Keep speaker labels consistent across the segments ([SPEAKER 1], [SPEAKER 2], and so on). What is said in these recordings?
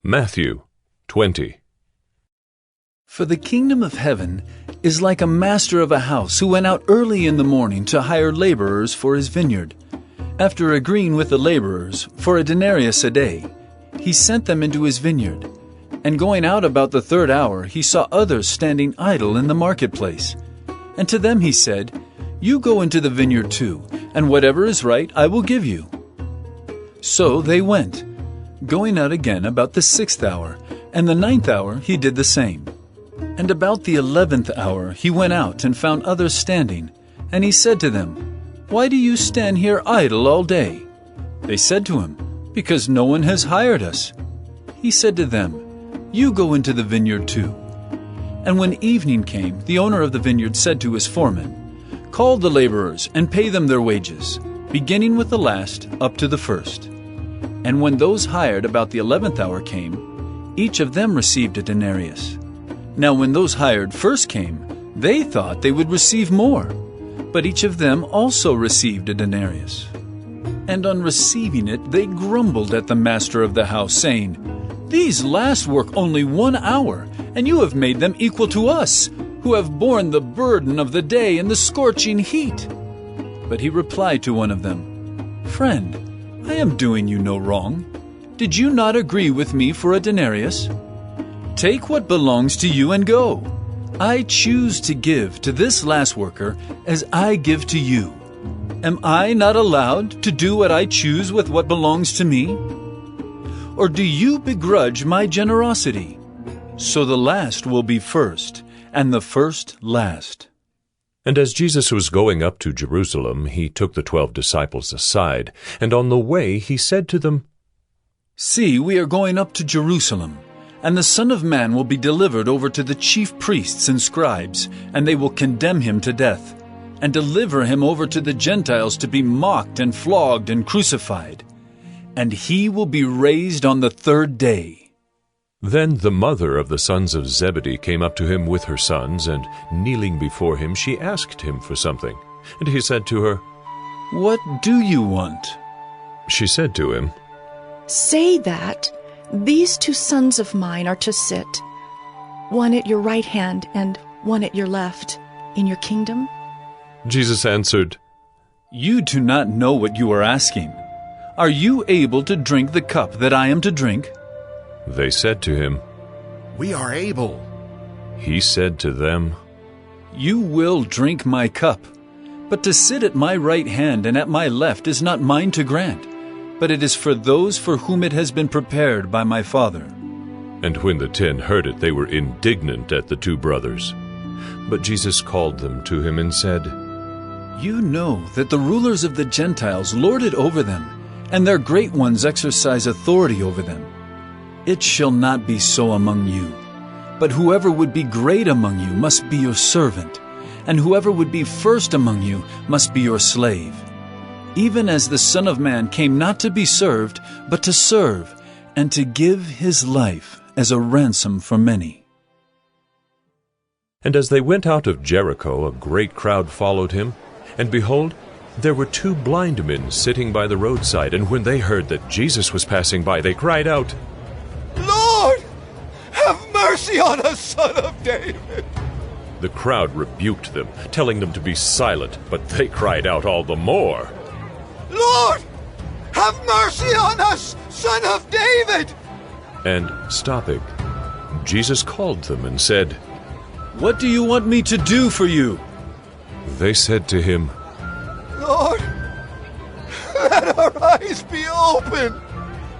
[SPEAKER 1] Matthew 20.
[SPEAKER 2] For the kingdom of heaven is like a master of a house who went out early in the morning to hire laborers for his vineyard. After agreeing with the laborers for a denarius a day, he sent them into his vineyard. And going out about the third hour, he saw others standing idle in the marketplace. And to them he said, "You go into the vineyard too, and whatever is right I will give you." So they went. Going out again about the 6th hour, and the 9th hour he did the same. And about the 11th hour he went out and found others standing, and he said to them, "Why do you stand here idle all day?" They said to him, "Because no one has hired us." He said to them, "You go into the vineyard too." And when evening came, the owner of the vineyard said to his foreman, "Call the laborers and pay them their wages, beginning with the last up to the first." And when those hired about the 11th hour came, each of them received a denarius. Now when those hired first came, they thought they would receive more, but each of them also received a denarius. And on receiving it, they grumbled at the master of the house, saying, "These last work only 1 hour, and you have made them equal to us, who have borne the burden of the day and the scorching heat." But he replied to one of them, "Friend, I am doing you no wrong. Did you not agree with me for a denarius? Take what belongs to you and go. I choose to give to this last worker as I give to you. Am I not allowed to do what I choose with what belongs to me? Or do you begrudge my generosity? So the last will be first, and the first last."
[SPEAKER 1] And as Jesus was going up to Jerusalem, he took the 12 disciples aside, and on the way he said to them,
[SPEAKER 2] "See, we are going up to Jerusalem, and the Son of Man will be delivered over to the chief priests and scribes, and they will condemn him to death, and deliver him over to the Gentiles to be mocked and flogged and crucified. And he will be raised on the 3rd day."
[SPEAKER 1] Then the mother of the sons of Zebedee came up to him with her sons, and kneeling before him, she asked him for something. And he said to her,
[SPEAKER 2] "What do you want?"
[SPEAKER 1] She said to him,
[SPEAKER 3] "Say that these 2 sons of mine are to sit, one at your right hand and one at your left, in your kingdom."
[SPEAKER 1] Jesus answered,
[SPEAKER 2] "You do not know what you are asking. Are you able to drink the cup that I am to drink?"
[SPEAKER 1] They said to him,
[SPEAKER 4] "We are able."
[SPEAKER 1] He said to them,
[SPEAKER 2] "You will drink my cup, but to sit at my right hand and at my left is not mine to grant, but it is for those for whom it has been prepared by my Father."
[SPEAKER 1] And when the 10 heard it, they were indignant at the 2 brothers. But Jesus called them to him and said,
[SPEAKER 2] "You know that the rulers of the Gentiles lord it over them, and their great ones exercise authority over them. It shall not be so among you, but whoever would be great among you must be your servant, and whoever would be first among you must be your slave. Even as the Son of Man came not to be served, but to serve, and to give his life as a ransom for many."
[SPEAKER 1] And as they went out of Jericho, a great crowd followed him. And behold, there were 2 blind men sitting by the roadside, and when they heard that Jesus was passing by, they cried out,
[SPEAKER 4] "Lord, have mercy on us, Son of David."
[SPEAKER 1] The crowd rebuked them, telling them to be silent, but they cried out all the more,
[SPEAKER 4] "Lord, have mercy on us, Son of David."
[SPEAKER 1] And stopping, Jesus called them and said,
[SPEAKER 2] "What do you want me to do for you?"
[SPEAKER 1] They said to him,
[SPEAKER 4] "Lord, let our eyes be open."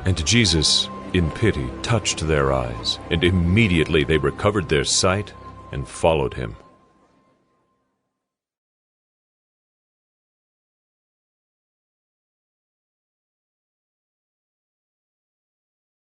[SPEAKER 1] And Jesus, in pity, touched their eyes, and immediately they recovered their sight and followed him.